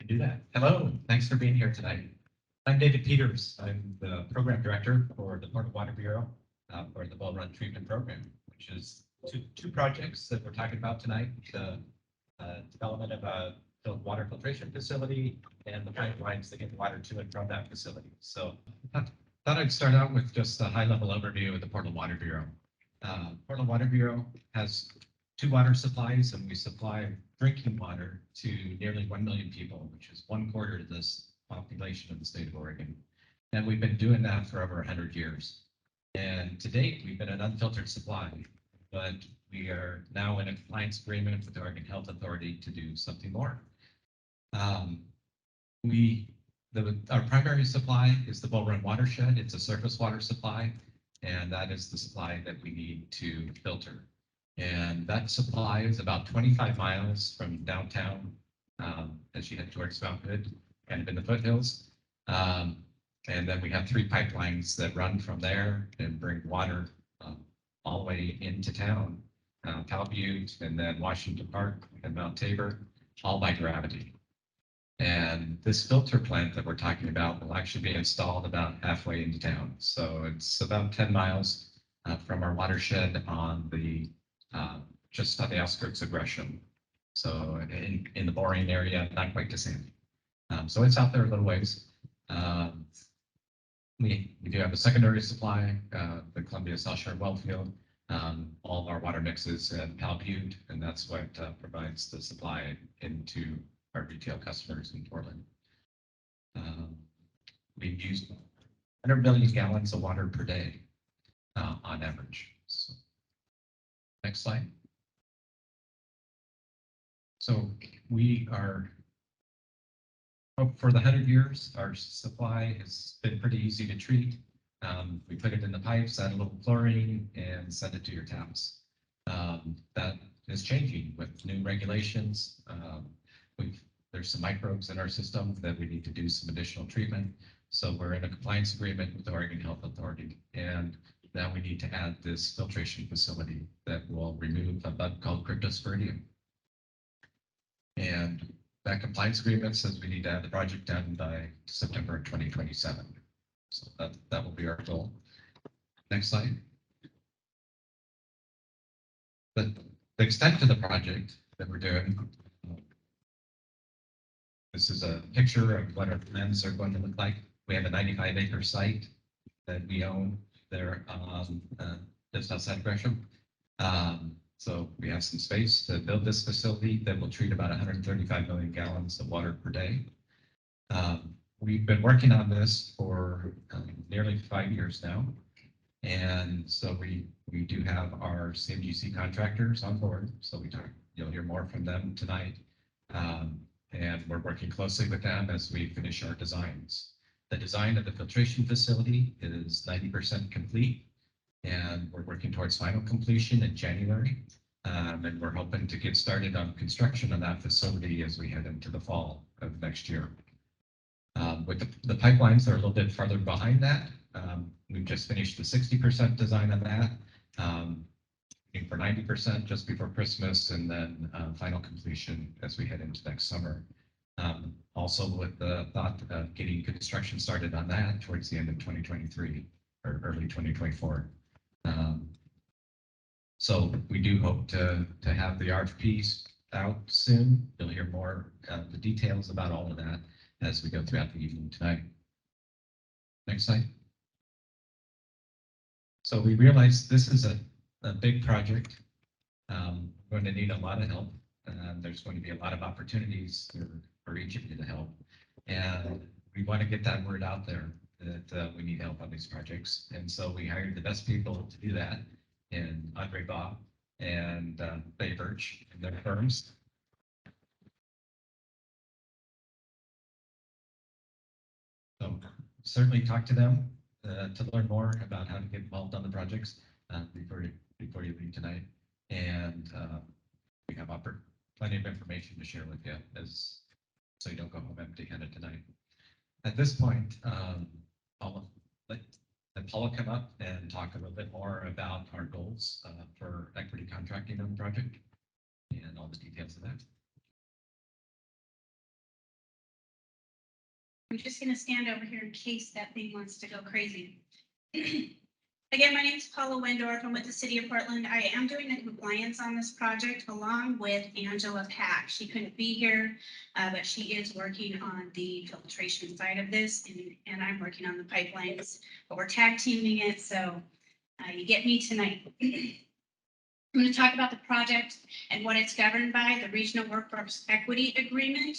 Do that. Hello, thanks for being here tonight. I'm David Peters. I'm the program director for the Portland Water Bureau for the Bull Run Treatment Program, which is two projects that we're talking about tonight: the development of a water filtration facility and the pipelines that get water to and from that facility. So I thought I'd start out with just a high-level overview of the Portland Water Bureau. Portland Water Bureau has two water supplies, and we supply drinking water to nearly 1 million people, which is 1/4 of this population of the state of Oregon. And we've been doing that for over 100 years. And to date, we've been an unfiltered supply, but we are now in a compliance agreement with the Oregon Health Authority to do something more. Our primary supply is the Bull Run watershed. It's a surface water supply, and that is the supply that we need to filter. And that supply is about 25 miles from downtown as you head towards Mount Hood, kind of in the foothills. And then we have 3 pipelines that run from there and bring water all the way into town, Cal Butte, and then Washington Park and Mount Tabor, all by gravity. And this filter plant that we're talking about will actually be installed about halfway into town. So it's about 10 miles from our watershed on the just on the outskirts of Gresham. So in the boring area, not quite to Sandy. So it's out there a little ways. We do have a secondary supply, the Columbia South Shore Wellfield, all of our water mixes at Cal Butte, and that's what provides the supply into our retail customers in Portland. We've used 100 million gallons of water per day on average. So, next slide. So we are, for the 100 years, our supply has been pretty easy to treat. We put it in the pipes, add a little chlorine, and send it to your taps. That is changing with new regulations. There's some microbes in our system that we need to do some additional treatment. So we're in a compliance agreement with the Oregon Health Authority, and now we need to add this filtration facility that will remove a bug called Cryptosporidium. And that compliance agreement says we need to have the project done by September 2027. So that will be our goal. Next slide. The extent of the project that we're doing, this is a picture of what our plans are going to look like. We have a 95-acre site that we own there just outside of Gresham. So we have some space to build this facility that will treat about 135 million gallons of water per day. We've been working on this for nearly 5 years now. And so we do have our CMGC contractors on board. So you'll hear more from them tonight. And we're working closely with them as we finish our designs. The design of the filtration facility is 90% complete, and we're working towards final completion in January. And we're hoping to get started on construction on that facility as we head into the fall of next year. With the pipelines are a little bit farther behind that. We've just finished the 60% design on that. For 90% just before Christmas, and then final completion as we head into next summer. Also with the thought of getting construction started on that towards the end of 2023 or early 2024. So we do hope to have the RFPs out soon. You'll hear more the details about all of that as we go throughout the evening tonight. Next slide. So we realize this is a big project. We're going to need a lot of help. There's going to be a lot of opportunities for each of you to help. And we want to get that word out there that we need help on these projects. And so we hired the best people to do that in Andre Bob and Bay Birch and their firms. So certainly talk to them to learn more about how to get involved on the projects before you leave tonight. And we have plenty of information to share with you so you don't go home empty-handed tonight. At this point, I'll let Paula come up and talk a little bit more about our goals for equity contracting on the project and all the details of that. I'm just going to stand over here in case that thing wants to go crazy. Again, my name is Paula Wendorf. I'm with the City of Portland. I am doing the compliance on this project along with Angela Pack. She couldn't be here, but she is working on the filtration side of this, and I'm working on the pipelines. But we're tag teaming it, so you get me tonight. I'm going to talk about the project and what it's governed by, the Regional Workforce Equity Agreement,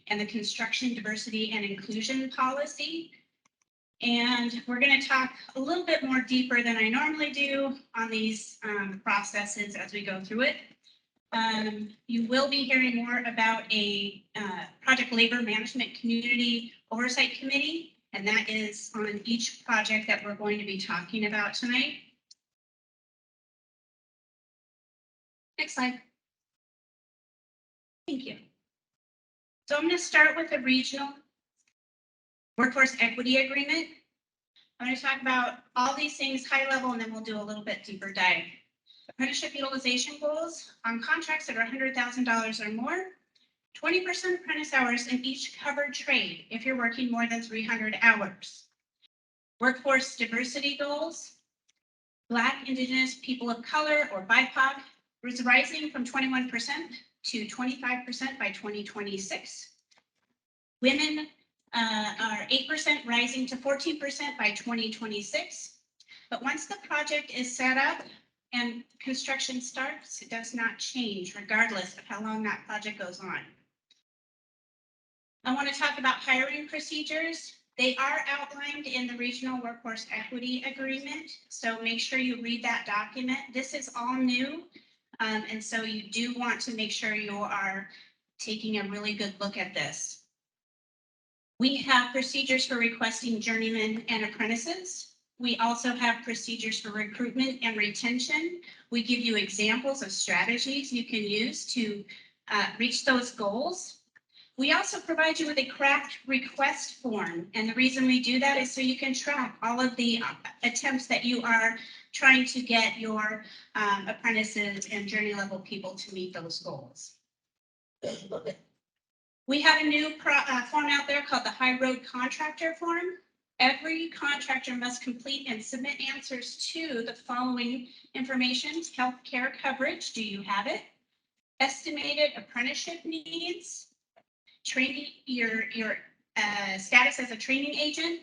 and the Construction Diversity and Inclusion Policy. And we're going to talk a little bit more deeper than I normally do on these processes as we go through it. You will be hearing more about a Project Labor Management Community Oversight Committee, and that is on each project that we're going to be talking about tonight. Next slide. Thank you. So I'm going to start with the Regional Workforce Equity Agreement. I'm going to talk about all these things high level, and then we'll do a little bit deeper dive. Apprenticeship utilization goals on contracts that are $100,000 or more, 20% apprentice hours in each covered trade if you're working more than 300 hours. Workforce diversity goals, Black, Indigenous, people of color, or BIPOC is rising from 21% to 25% by 2026. Women are 8% rising to 14% by 2026. But once the project is set up and construction starts, it does not change regardless of how long that project goes on. I want to talk about hiring procedures. They are outlined in the Regional Workforce Equity Agreement, so make sure you read that document. This is all new, and so you do want to make sure you are taking a really good look at this. We have procedures for requesting journeymen and apprentices. We also have procedures for recruitment and retention. We give you examples of strategies you can use to reach those goals. We also provide you with a craft request form. And the reason we do that is so you can track all of the attempts that you are trying to get your apprentices and journey level people to meet those goals. We have a new form out there called the High Road Contractor Form. Every contractor must complete and submit answers to the following information: healthcare coverage, do you have it? Estimated apprenticeship needs, training, your status as a training agent,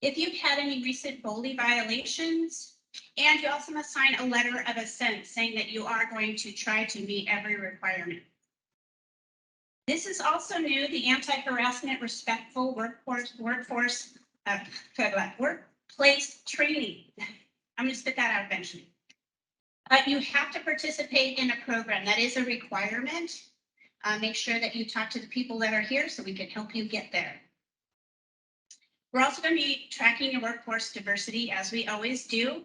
if you've had any recent BOLI violations, and you also must sign a letter of assent saying that you are going to try to meet every requirement. This is also new, the anti-harassment respectful workplace training. I'm going to spit that out eventually. You have to participate in a program. That is a requirement. Make sure that you talk to the people that are here so we can help you get there. We're also going to be tracking your workforce diversity as we always do.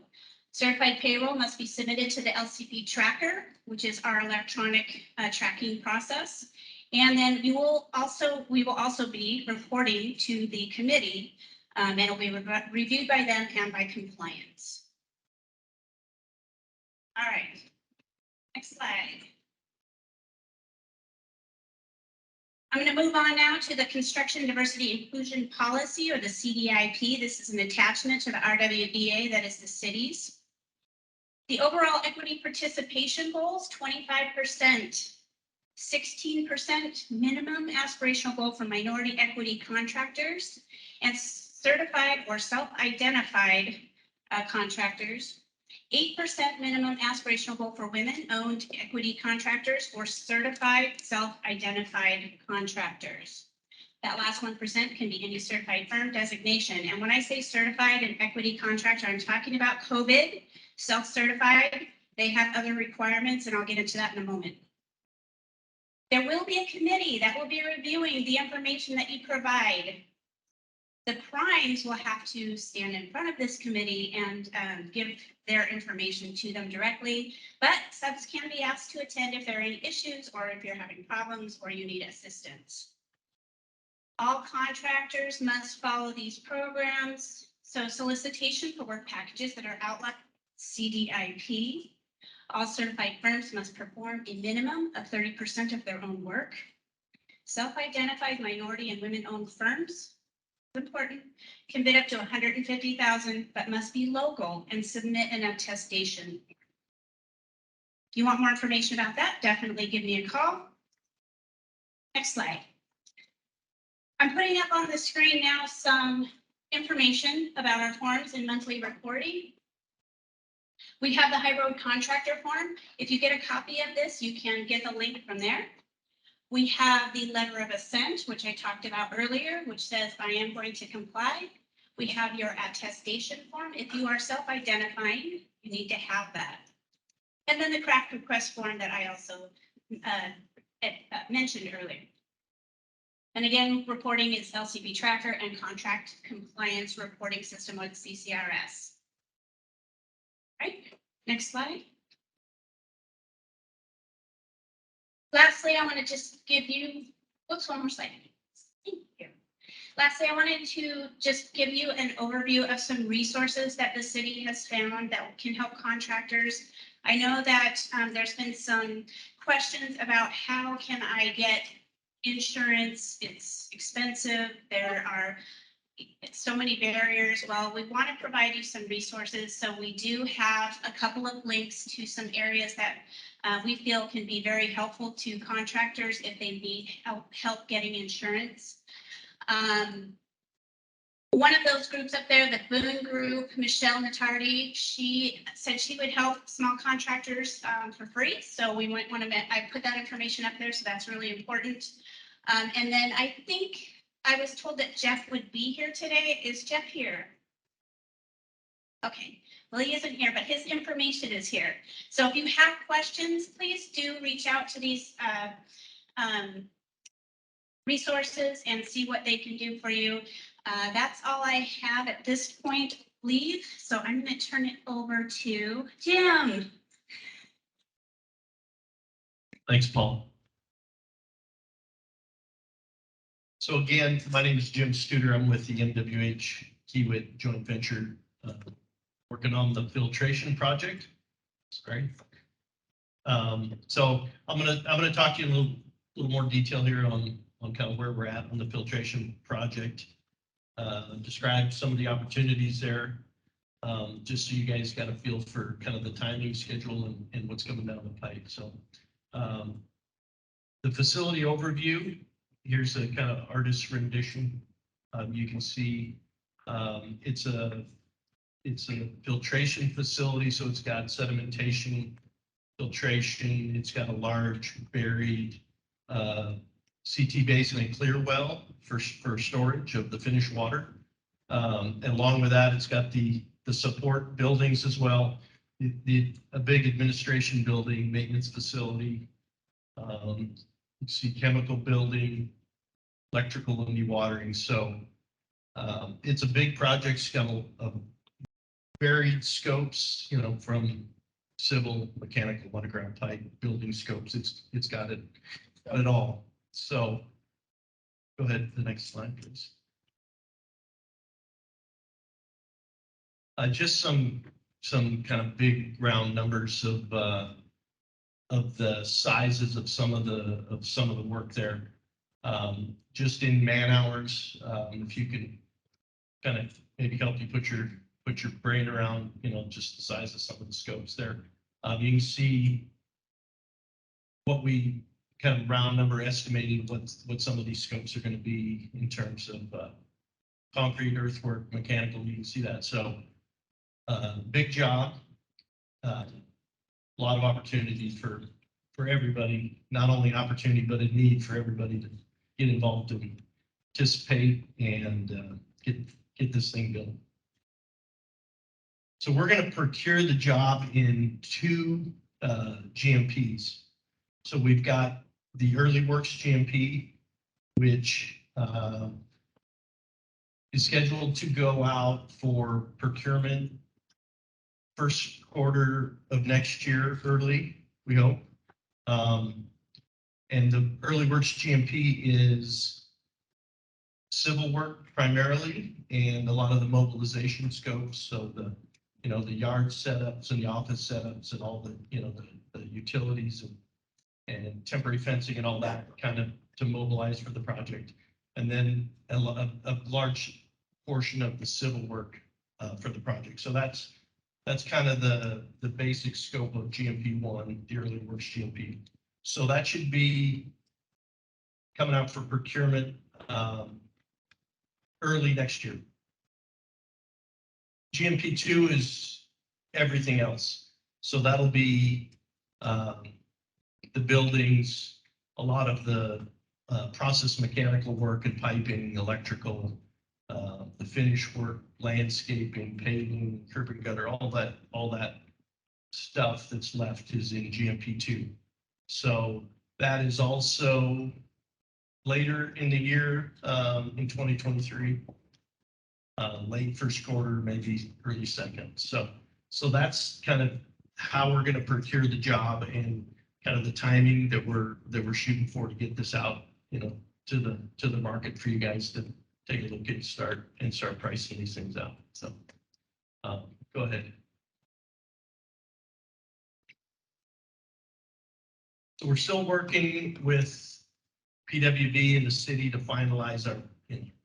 Certified payroll must be submitted to the LCP tracker, which is our electronic tracking process. And then we will also be reporting to the committee, and it'll be reviewed by them and by compliance. All right, next slide. I'm going to move on now to the Construction Diversity Inclusion Policy, or the CDIP. This is an attachment to the RWEA, that is the cities. The overall equity participation goals, 25%. 16% minimum aspirational goal for minority equity contractors, and certified or self-identified contractors. 8% minimum aspirational goal for women-owned equity contractors or certified self-identified contractors. That last 1% can be any certified firm designation. And when I say certified and equity contractor, I'm talking about COVID, self-certified. They have other requirements, and I'll get into that in a moment. There will be a committee that will be reviewing the information that you provide. The primes will have to stand in front of this committee and give their information to them directly, but subs can be asked to attend if there are any issues or if you're having problems or you need assistance. All contractors must follow these programs. So solicitation for work packages that are outlined CDIP. All certified firms must perform a minimum of 30% of their own work. Self-identified minority and women-owned firms important, can bid up to 150,000, but must be local and submit an attestation. If you want more information about that, definitely give me a call. Next slide. I'm putting up on the screen now some information about our forms and monthly reporting. We have the high road contractor form. If you get a copy of this, you can get the link from there. We have the letter of assent, which I talked about earlier, which says I am going to comply. We have your attestation form. If you are self-identifying, you need to have that. And then the craft request form that I also mentioned earlier. And again, reporting is LCB tracker and contract compliance reporting system with CCRS. Right, next slide. Lastly, I want to just give you, oops, one more slide. Thank you. Lastly, I wanted to just give you an overview of some resources that the city has found that can help contractors. I know that there's been some questions about how can I get insurance? It's expensive. There are so many barriers. Well, we want to provide you some resources. So we do have a couple of links to some areas that we feel can be very helpful to contractors if they need help getting insurance. One of those groups up there, the Boone Group, Michelle Natardi, she said she would help small contractors for free. So we might want to, I put that information up there. So that's really important. And then I think I was told that Jeff would be here today. Is Jeff here? Okay, well, he isn't here, but his information is here. So if you have questions, please do reach out to these resources and see what they can do for you. That's all I have at this point, I believe. So I'm going to turn it over to Jim. Thanks, Paul. So again, my name is Jim Studer. I'm with the MWH Kiewit joint venture, working on the filtration project. That's great. So I'm gonna talk to you in a little more detail here on kind of where we're at on the filtration project. Describe some of the opportunities there, just so you guys got a feel for kind of the timing schedule and what's coming down the pipe. So the facility overview. Here's a kind of artist rendition. You can see it's a filtration facility, so it's got sedimentation, filtration. It's got a large buried CT basin and clear well for storage of the finished water. And along with that, it's got the support buildings as well. A big administration building, maintenance facility. You see chemical building, electrical and dewatering. So it's a big project. It's got a varied scopes, you know, from civil, mechanical, underground pipe, building scopes. It's got it all. So go ahead to the next slide, please. Just some kind of big round numbers of the sizes of some of the work there. Just in man hours, if you can kind of maybe help you put your brain around, you know, just the size of some of the scopes there. You can see what we kind of round number estimated what some of these scopes are going to be in terms of concrete, earthwork, mechanical. You can see that. So big job, a lot of opportunity for everybody. Not only an opportunity, but a need for everybody to get involved and participate and get this thing built. So we're going to procure the job in 2 GMPs. So we've got the early works GMP, which is scheduled to go out for procurement first quarter of next year, early, we hope. And the early works GMP is civil work primarily, and a lot of the mobilization scopes. So the yard setups and the office setups and all the, the utilities and temporary fencing and all that kind of to mobilize for the project. And then a large portion of the civil work for the project. So that's kind of the basic scope of GMP 1, the early works GMP. So that should be coming out for procurement early next year. GMP 2 is everything else. So that'll be the buildings, a lot of the process mechanical work and piping, electrical, the finish work, landscaping, paving, curb and gutter, all that stuff that's left is in GMP 2. So that is also later in the year, in 2023, late first quarter, maybe early second. So that's kind of how we're going to procure the job and kind of the timing that we're shooting for to get this out, you know, to the market for you guys to take a look and start pricing these things out. So go ahead. So we're still working with PWB and the city to finalize our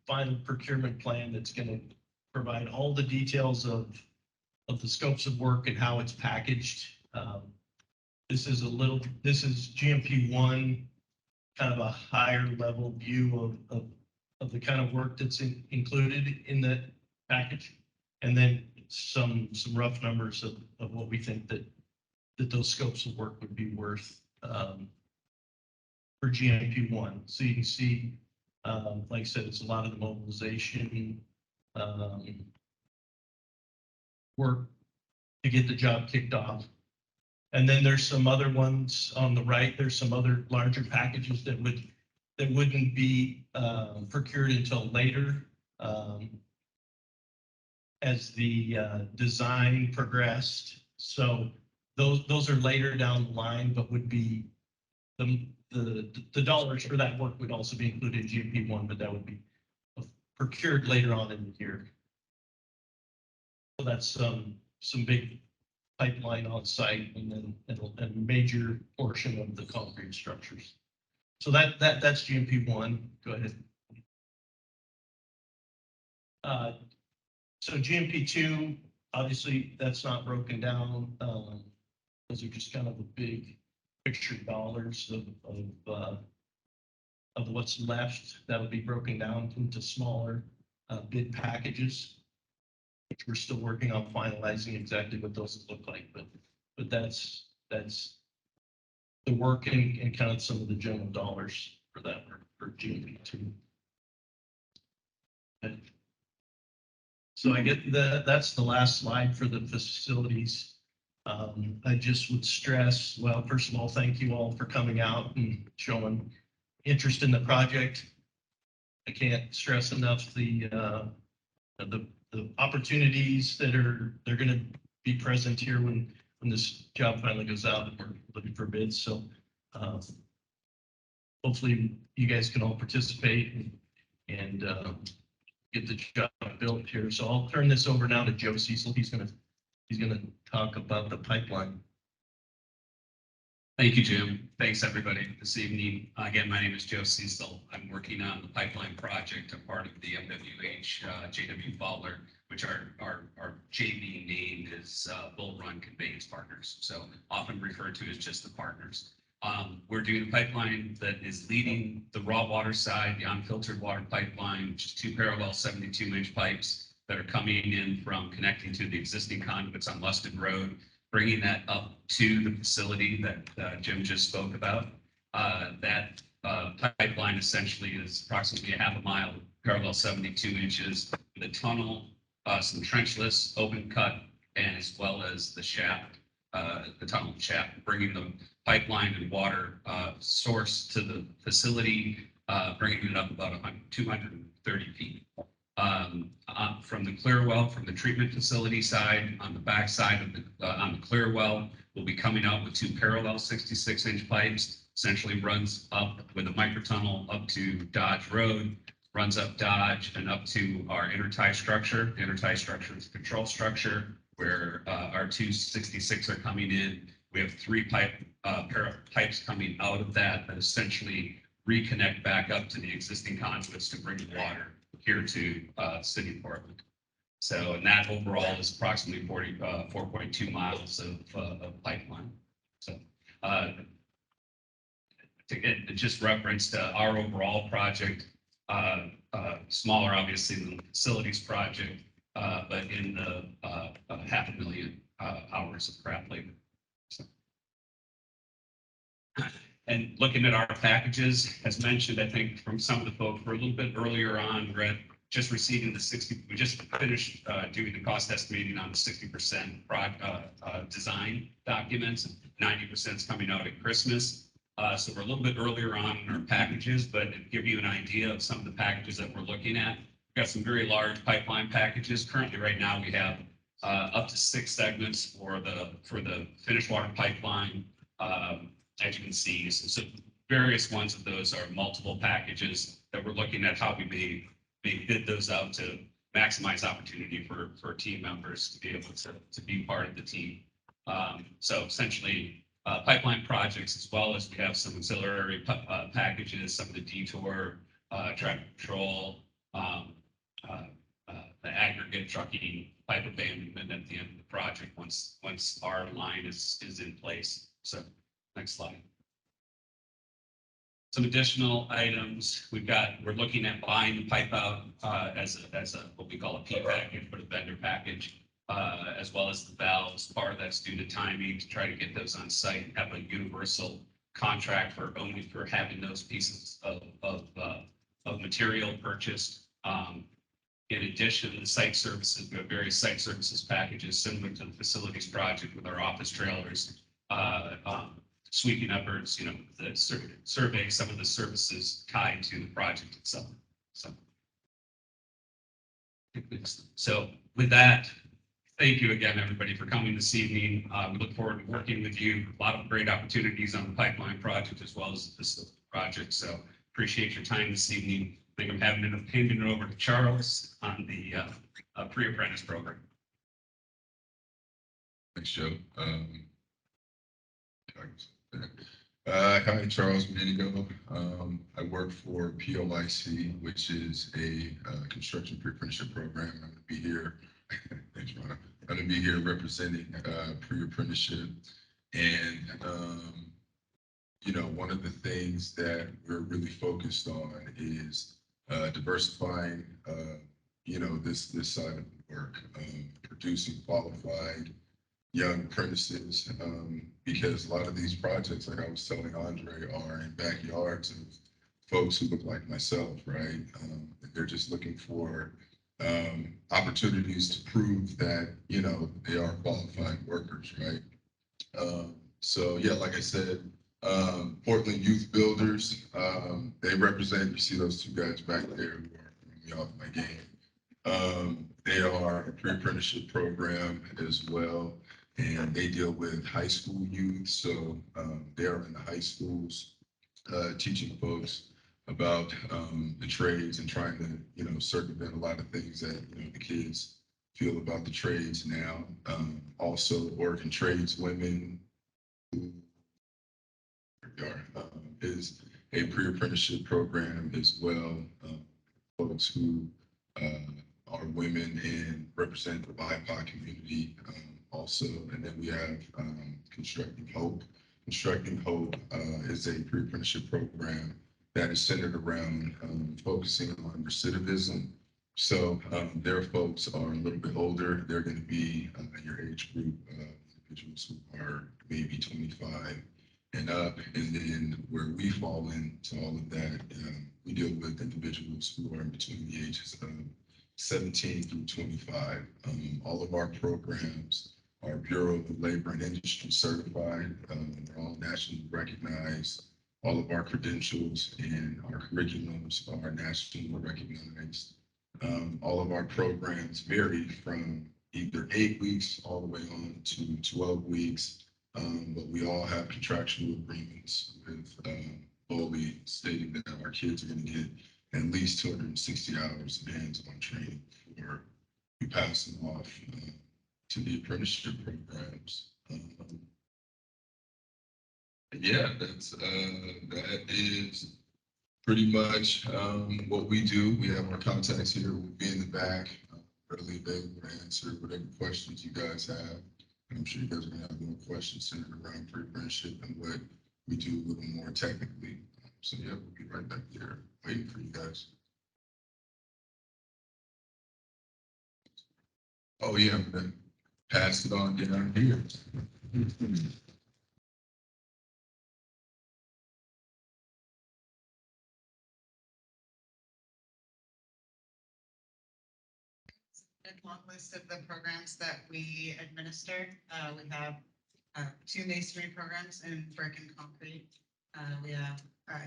final procurement plan that's going to provide all the details of the scopes of work and how it's packaged. This is GMP 1, kind of a higher level view of the kind of work that's included in the package, and then some rough numbers of what we think that those scopes of work would be worth for GMP 1. So you can see, like I said, it's a lot of the mobilization work to get the job kicked off. And then there's some other ones on the right. There's some other larger packages that wouldn't be procured until later as the design progressed. So those are later down the line, but would be the dollars for that work would also be included in GMP 1, but that would be procured later on in the year. So that's some big pipeline on site, and then a major portion of the concrete structures. So that's GMP 1. Go ahead. So GMP 2, obviously that's not broken down. Those are just kind of the big picture dollars of what's left. That'll be broken down into smaller bid packages, which we're still working on finalizing exactly what those look like, but that's the work and kind of some of the general dollars for that for GMP 2. So I get that's the last slide for the facilities. I just would stress, well, first of all, thank you all for coming out and showing interest in the project. I can't stress enough the opportunities that they're going to be present here when this job finally goes out and we're looking for bids. So hopefully you guys can all participate and get the job built here. So I'll turn this over now to Joe Cecil. He's going to talk about the pipeline. Thank you, Jim. Thanks, everybody, this evening. Again, my name is Joe Cecil. I'm working on the pipeline project. I'm part of the MWH JW Fowler, which our JV name is Bull Run Conveyance Partners, so often referred to as just the partners. We're doing a pipeline that is leading the raw water side, the unfiltered water pipeline, which is 2 parallel 72-inch pipes that are coming in from connecting to the existing conduits on Lusted Road, bringing that up to the facility that Jim just spoke about. That pipeline essentially is approximately a half a mile, parallel 72 inches, with a tunnel, some trenchless, open cut, and as well as the shaft, the tunnel shaft, bringing the pipeline and water source to the facility, bringing it up about 230 feet. From the clear well, from the treatment facility side, on the back side of on the clear well, we'll be coming out with 2 parallel 66-inch pipes, essentially runs up with a microtunnel up to Dodge Road, runs up Dodge and up to our intertie structure. The intertie structure is a control structure where our 2 66 are coming in. We have 3 pipes coming out of that essentially reconnect back up to the existing conduits to bring the water here to City of Portland. So, and that overall is approximately 4.2 miles of pipeline. So, to just referenced our overall project, smaller obviously than the facilities project, but in the 500,000 hours of craft labor. So. And looking at our packages, as mentioned, I think from some of the folks, we're a little bit earlier on, we're just receiving the 60, we just finished doing the cost estimating on the 60% design documents, 90% is coming out at Christmas. So we're a little bit earlier on in our packages, but to give you an idea of some of the packages that we're looking at, we've got some very large pipeline packages. Currently, right now, we have up to 6 segments for the finished water pipeline. As you can see, so various ones of those are multiple packages that we're looking at how we may bid those out to maximize opportunity for team members to be able to be part of the team. So essentially, pipeline projects, as well as we have some auxiliary packages, some of the detour, traffic control, the aggregate trucking, pipe abandonment at the end of the project once our line is in place. So next slide. Some additional items we're looking at buying the pipe out as a what we call a P package, but a vendor package, as well as the valves. Part of that's due to timing to try to get those on site and have a universal contract for having those pieces of material purchased. In addition, the site services, we have various site services packages similar to the facilities project with our office trailers, sweeping efforts, the survey, some of the services tied to the project itself. So with that, thank you again, everybody, for coming this evening. We look forward to working with you. A lot of great opportunities on the pipeline project as well as the facility project. So appreciate your time this evening. I think I'm handing it over to Charles on the pre-apprentice program. Thanks, Joe. Hi, Charles Menigo. I work for POIC, which is a construction pre-apprenticeship program. I'm going to be here. Thanks, Ron. I'm going to be here representing pre-apprenticeship. And, one of the things that we're really focused on is diversifying, this side of the work, producing qualified young apprentices, because a lot of these projects, like I was telling Andre, are in backyards of folks who look like myself, right? They're just looking for opportunities to prove that, they are qualified workers, right? So yeah, like I said, Portland Youth Builders, they represent, you see those two guys back there who are throwing me off my game. They are a pre-apprenticeship program as well, and they deal with high school youth. So they're in the high schools teaching folks about the trades and trying to, circumvent a lot of things that, the kids feel about the trades now. Also, Oregon Trades Women is a pre-apprenticeship program as well. Folks who are women and represent the BIPOC community also. And then we have Constructing Hope. Constructing Hope is a pre-apprenticeship program that is centered around focusing on recidivism. So their folks are a little bit older. They're going to be your age group, individuals who are maybe 25 and up. And then where we fall into all of that, we deal with individuals who are between the ages of 17 through 25. All of our programs are Bureau of Labor and Industry certified. They're all nationally recognized. All of our credentials and our curriculums are nationally recognized. All of our programs vary from either 8 weeks all the way on to 12 weeks. But we all have contractual agreements with BOLI stating that our kids are going to get at least 260 hours of hands-on training before we pass them off to the apprenticeship programs. Yeah, that is pretty much what we do. We have our contacts here. We'll be in the back, readily available to answer whatever questions you guys have. And I'm sure you guys are gonna have more questions centered around pre-apprenticeship and what we do a little more technically. So yeah, we'll be right back there waiting for you guys. Oh yeah, I'm gonna pass it on down here. A long list of the programs that we administer. We have two masonry programs in brick and concrete. We have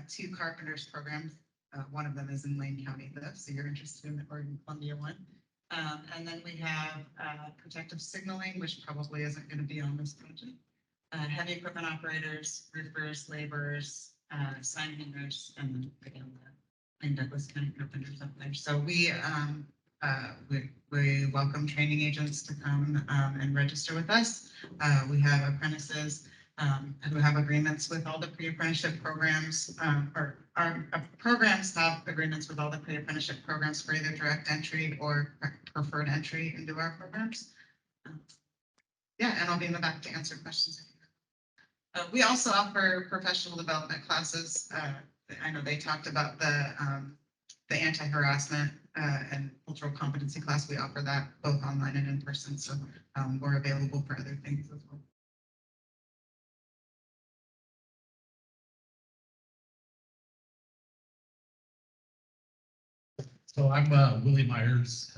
two carpenters programs. One of them is in Lane County though, so you're interested in the Oregon Columbia one. And then we have protective signaling, which probably isn't going to be on this project. Heavy equipment operators, roofers, laborers, sign hangers, and then again, the Douglas County carpenters up there. So we welcome training agents to come and register with us. We have apprentices who have agreements with all the pre-apprenticeship programs, or our programs have agreements with all the pre-apprenticeship programs for either direct entry or preferred entry into our programs. Yeah, and I'll be in the back to answer questions. We also offer professional development classes. I know they talked about the anti-harassment and cultural competency class. We offer that both online and in person, so we're available for other things as well. So I'm Willie Myers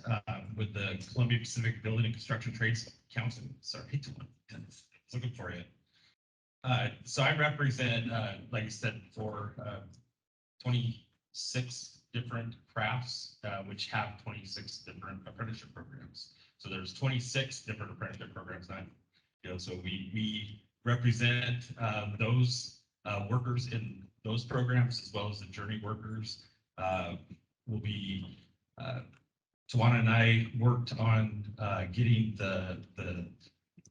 with the Columbia Pacific Building and Construction Trades Council. Sorry, looking for you. So I represent, like I said before, 26 different crafts, which have 26 different apprenticeship programs. So there's 26 different apprenticeship programs. So we represent those workers in those programs as well as the journey workers. Will be Tawana and I worked on getting the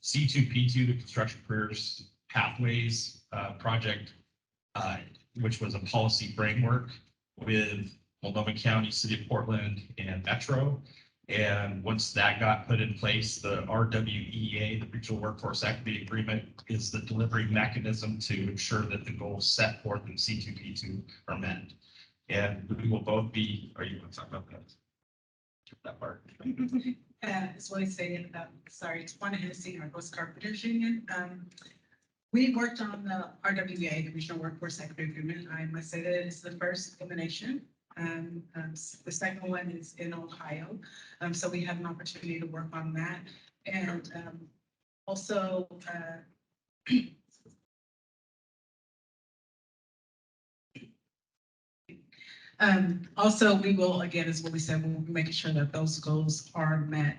C2P2, the Construction Careers Pathways project, which was a policy framework with Multnomah County, City of Portland, and Metro. And once that got put in place, the RWEA, the Regional Workforce Equity Agreement, is the delivery mechanism to ensure that the goals set forth in C2P2 are met. And we will both be, are you going to talk about that part? As Willie stated, sorry, it's Tawana Hennessy, our Coast Carpenters Union. We worked on the RWA, the Regional Workforce Equity Agreement. I must say that it's the first implementation. The second one is in Ohio. So we have an opportunity to work on that. And also, also, we will, again, as what we said, we'll be making sure that those goals are met.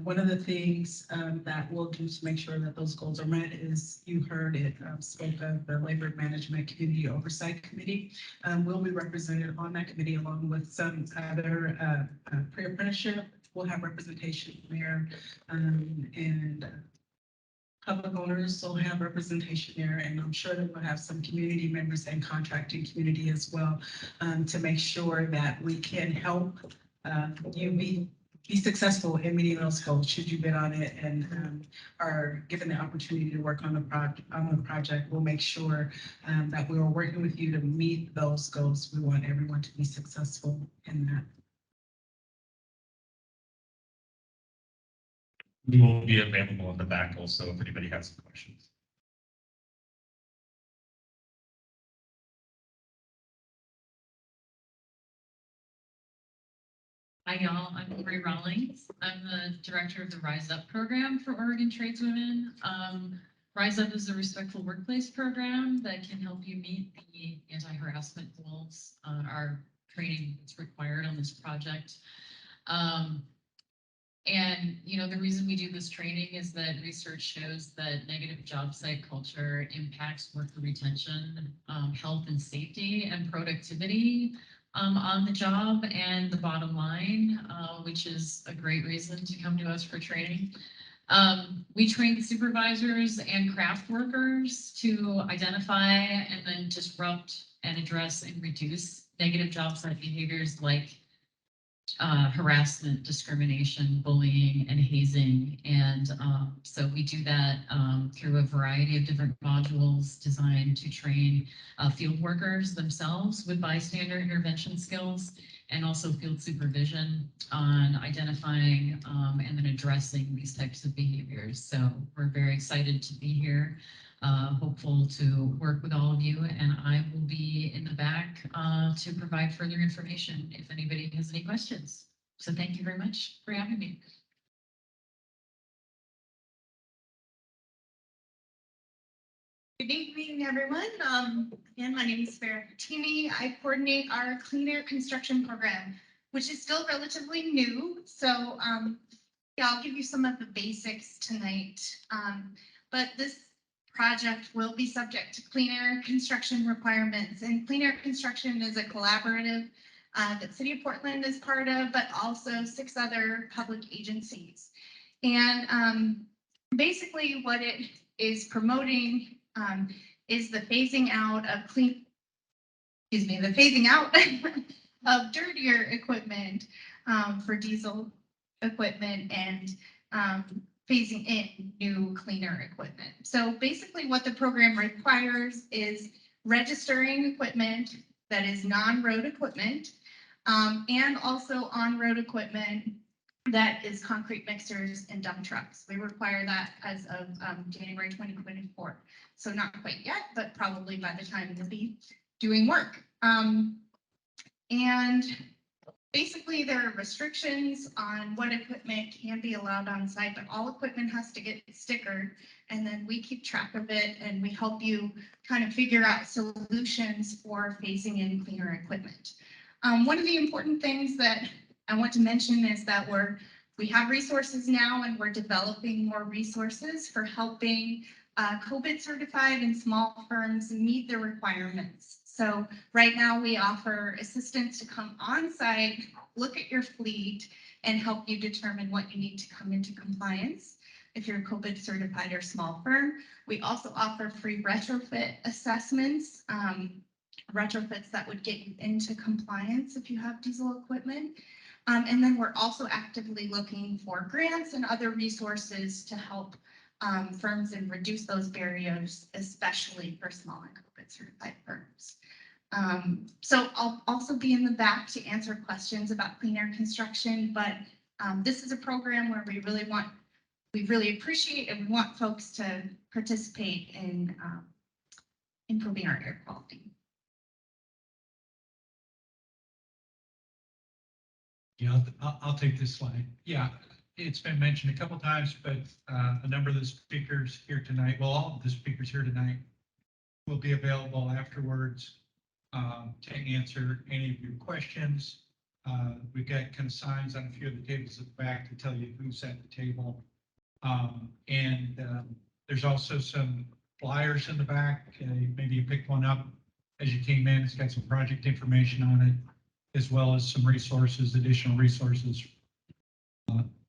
One of the things that we'll do to make sure that those goals are met is, you heard it spoke of the Labor Management Community Oversight Committee. We'll be represented on that committee along with some other pre-apprenticeship. We'll have representation there, and public owners will have representation there, and I'm sure that we'll have some community members and contracting community as well, to make sure that we can help you be successful in meeting those goals should you bid on it and are given the opportunity to work on the project. We'll make sure that we are working with you to meet those goals. We want everyone to be successful in that. We will be available in the back also if anybody has some questions. Hi, y'all. I'm Lori Rawlings. I'm the director of the Rise Up program for Oregon tradeswomen. Rise Up is a respectful workplace program that can help you meet the anti-harassment goals. Our training is required on this project. And, the reason we do this training is that research shows that negative job site culture impacts worker retention, health and safety, and productivity on the job and the bottom line, which is a great reason to come to us for training. We train supervisors and craft workers to identify and then disrupt and address and reduce negative job site behaviors like harassment, discrimination, bullying, and hazing. And so we do that through a variety of different modules designed to train field workers themselves with bystander intervention skills, and also field supervision on identifying and then addressing these types of behaviors. So we're very excited to be here. Hopeful to work with all of you, and I will be in the back to provide further information if anybody has any questions. So thank you very much for having me. Good evening, everyone. Again, my name is Farah Fatini. I coordinate our clean air construction program, which is still relatively new. So yeah, I'll give you some of the basics tonight. But this project will be subject to clean air construction requirements, and clean air construction is a collaborative that City of Portland is part of, but also 6 other public agencies. And basically what it is promoting is the phasing out of of dirtier equipment for diesel equipment, and phasing in new cleaner equipment. So basically what the program requires is registering equipment that is non-road equipment, and also on-road equipment that is concrete mixers and dump trucks. We require that as of January 2024. So not quite yet, but probably by the time we'll be doing work. And basically there are restrictions on what equipment can be allowed on site, but all equipment has to get stickered, and then we keep track of it and we help you kind of figure out solutions for phasing in cleaner equipment. One of the important things that I want to mention is that we have resources now, and we're developing more resources for helping COVID certified and small firms meet their requirements. So right now we offer assistance to come on site, look at your fleet, and help you determine what you need to come into compliance if you're a COVID certified or small firm. We also offer free retrofit assessments, retrofits that would get you into compliance if you have diesel equipment. And then we're also actively looking for grants and other resources to help firms and reduce those barriers, especially for small and COVID certified firms. So I'll also be in the back to answer questions about clean air construction, but this is a program where we really appreciate and we want folks to participate in improving our air quality. Yeah, I'll take this slide. Yeah, it's been mentioned a couple times, but a number of the speakers here tonight, well, all of the speakers here tonight will be available afterwards to answer any of your questions. We've got kind of signs on a few of the tables at the back to tell you who's at the table. And there's also some flyers in the back. Maybe you picked one up as you came in. It's got some project information on it, as well as some resources, additional resources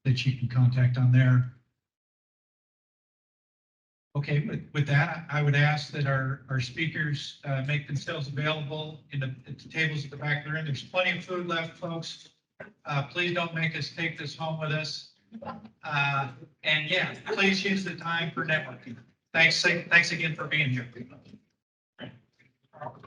that you can contact on there. Okay, with that, I would ask that our speakers make themselves available at the tables at the back of the room. There's plenty of food left, folks. Please don't make us take this home with us. And yeah, please use the time for networking. Thanks again for being here.